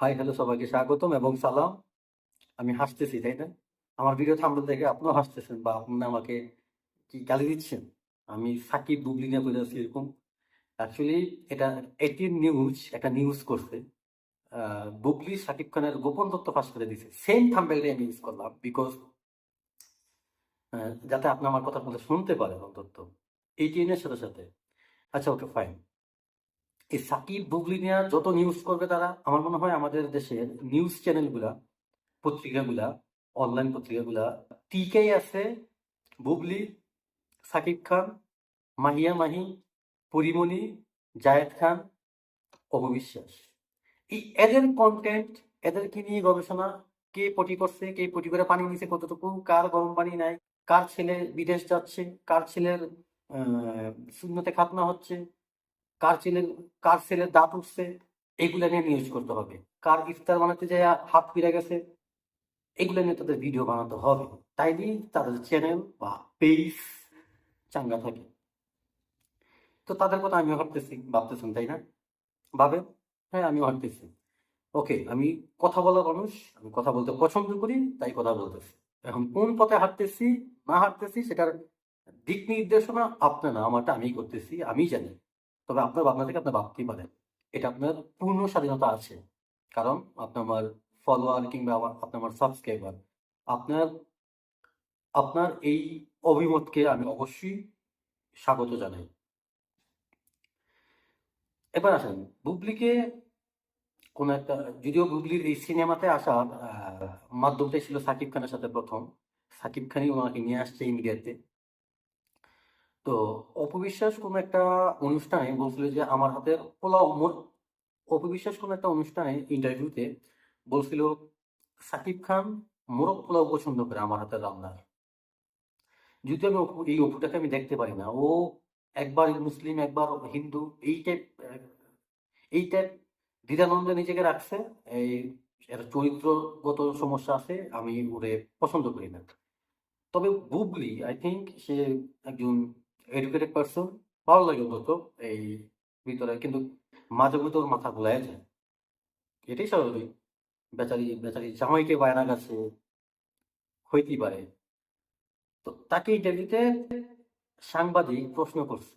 Hi hello সবাইকে স্বাগতম এবং সালাম। আমি হাসতেছি, তাই না? আমার ভিডিও থাম্বনেল দেখে আপনিও হাসতেছেন বা আপনি আমাকে কি গালি দিচ্ছেন? আমি সাকিব বুবলি নিয়ে বলেছি এরকম। অ্যাকচুয়ালি এটা এটিএন নিউজ একটা নিউজ করছে। বুবলি সাকিব খানের গোপন তথ্য ফাঁস করে দিছে। সেম থাম্বনেলটাই আমি ইউজ করলাম বিকজ যাতে আপনি আমার কথা বলে শুনতে পারেন অন্তত। এটিএন এর সাথে সাথে। আচ্ছা ওকে ফাইন। এই সাকিব বুবলি নিয়ে যত নিউজ করবে তারা, আমার মনে হয় আমাদের দেশের নিউজ চ্যানেলগুলা, পত্রিকাগুলা, অনলাইন পত্রিকাগুলা টিকেই আছে বুবলি, সাকিব খান, মাহিয়া মাহি, পরিমণি, জায়েদ খান, অপবিশ্বাস। এই এদের কন্টেন্ট, এদেরকে নিয়ে গবেষণা, কে পটি করছে, কে পটি করে পানি নিছে কতটুকু, কার গরম পানি নাই, কার ছেলে বিদেশ যাচ্ছে, কার ছেলের শূন্যতে খাতনা হচ্ছে, কার ছেলের দাঁত উঠছে, এগুলা নিয়ে নিউজ করতে হবে। কার ইফতার বানাতে যায় হাত পিড়ে গেছে, এগুলো নিয়ে তাদের ভিডিও বানাতে হবে। তাইলেই তাদের চ্যানেল বা পেজ চাঙ্গা থাকে। তো তাদের কথা আমিও ভাবতেছেন তাই না? ভাবেন? হ্যাঁ, আমিও ভাবতেছি। ওকে, আমি কথা বলার মানুষ, আমি কথা বলতে পছন্দ করি, তাই কথা বলতেছি। এখন কোন পথে হাঁটতেছি না হাঁটতেছি সেটার দিক নির্দেশনা আপনার না, আমারটা আমিই করতেছি, আমিই জানি। তবে আপনার ভাবনা থেকে আপনি ভাবতেই পারেন। এটা আপনার পূর্ণ স্বাধীনতা আছে। কারণ আপনি আমার ফলোয়ার কিংবা আপনি আমার সাবস্ক্রাইবার। আপনার আপনার এই অভিমতকে আমি অবশ্যই স্বাগত জানাই। এবার আসেন, বুবলিকে কোন একটা, যদিও বুবলির এই সিনেমাতে আসার মাধ্যমটাই ছিল সাকিব খানের সাথে প্রথম। সাকিব খানই ওনাকে নিয়ে আসছে এই মিডিয়াতে। তো অপবিশ্বাস কোন একটা অনুষ্ঠানে বলছিল যে আমার হাতের পোলাও অপবিশ্বাস কোন একটা অনুষ্ঠানে ইন্টারভিউতে বলছিল সাকিব খান মোরগ পোলাও পছন্দ করে আমার হাতের রান্নার। যদিও আমি এই অপুটাকে আমি দেখতে পারি না। ও একবার মুসলিম একবার হিন্দু, এই টাইপ দ্বিধাদ্বন্দ্বে নিজেকে রাখছে। এই এর চরিত্রগত সমস্যা আছে, আমি ওরে পছন্দ করি না। তবে বুবলি আই থিঙ্ক সে একজন এডুকেটেড পার্সন, ভালো লাগে অন্তত এই ভিতরে, কিন্তু মাঝে মধ্যে ওর মাথা ঘোলায় যায়, এটাই স্বাভাবিক। বেচারি বেচারি জামাইকে বায়না গেছে, হইতেই পারে। তো তাকে ইন্টারভিউতে সাংবাদিক প্রশ্ন করছে,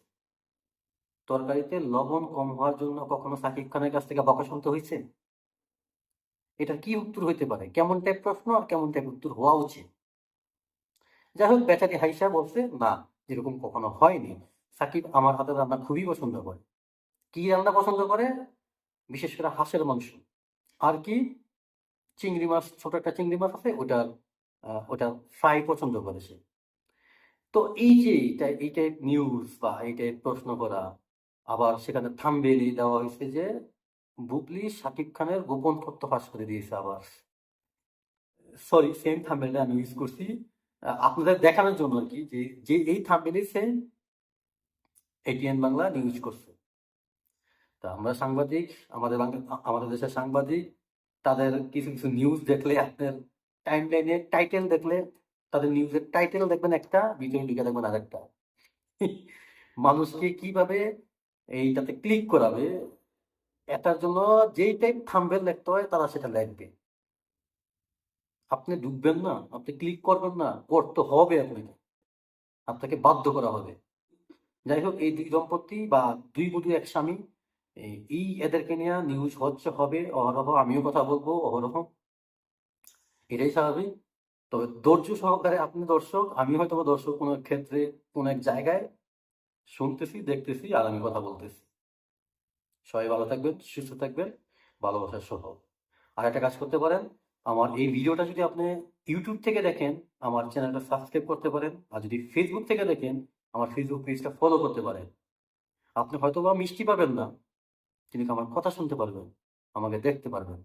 তরকারিতে লবণ কম হওয়ার জন্য কখনো সাকিব খানের কাছ থেকে বকা শুনতে হয়েছে? এটার কি উত্তর হইতে পারে? কেমন টাইপ প্রশ্ন আর কেমন টাইপ উত্তর হওয়া উচিত? যাই হোক, বেচারি হাইসা বলছে না, এরকম কখনো হয়নি। সাকিব আমার হাতের রান্না খুবই পছন্দ করে। কি রান্না পছন্দ করে? বিশেষ করে হাঁসের মাংস। আর কি? চিংড়ি মাছ, ছোট একটা চিংড়ি মাছ আছে, ওটা ফ্রাই পছন্দ করে সে। তো এই যে এই টাইপ নিউজ বা এই টাইপ প্রশ্ন করা, আবার সেখানে থাম্বনেইল দেওয়া হয়েছে যে বুবলি শাকিব খানের গোপন তথ্য ফাঁস করে দিয়েছে আবার। সরি, সেম থাম্বনেইলটা আমি ইউজ করছি আপনাদের দেখানোর জন্য আর কি, যে যে এই thumbnail same ATN Bangla news করছে। তা আমরা সাংবাদিক, আমাদের দেশের সাংবাদিক, তাদের কিছু কিছু নিউজ দেখলে আপনার টাইম লাইনে টাইটেল দেখলে, তাদের নিউজের টাইটেল দেখবেন একটা, ভিতরে লিখে দেখবেন আরেকটা। মানুষকে কিভাবে এইটাতে ক্লিক করাবে, এটার জন্য যেই টাইপ থাম্বনেল লিখতে হয় তারা সেটা লিখবে। আপনি ঢুকবেন না, আপনি ক্লিক করবেন না, করতে হবে আপনাকে, আপনাকে বাধ্য করা হবে। যাই হোক, এই দুই দম্পতি বা দুই বধূ এক স্বামী, এদেরকে নিয়ে নিউজ হচ্ছে, হবে অহরহ, আমিও কথা বলবো অহরহ, এটাই স্বাভাবিক। তবে ধৈর্য সহকারে, আপনি দর্শক, আমি হয়তো বা দর্শক কোনো এক ক্ষেত্রে, কোনো এক জায়গায় শুনতেছি, দেখতেছি, আর আমি কথা বলতেছি। সবাই ভালো থাকবেন, সুস্থ থাকবেন, ভালোবাসার সহ। আর একটা কাজ করতে পারেন, আমার এই ভিডিওটা যদি আপনি ইউটিউব থেকে দেখেন, আমার চ্যানেলটা সাবস্ক্রাইব করতে পারেন। আর যদি ফেসবুক থেকে দেখেন, আমার ফেসবুক পেজটা ফলো করতে পারেন। আপনি হয়তো বা মিষ্টি পাবেন না, কিন্তু আমার কথা শুনতে পারবেন, আমাকে দেখতে পারবেন।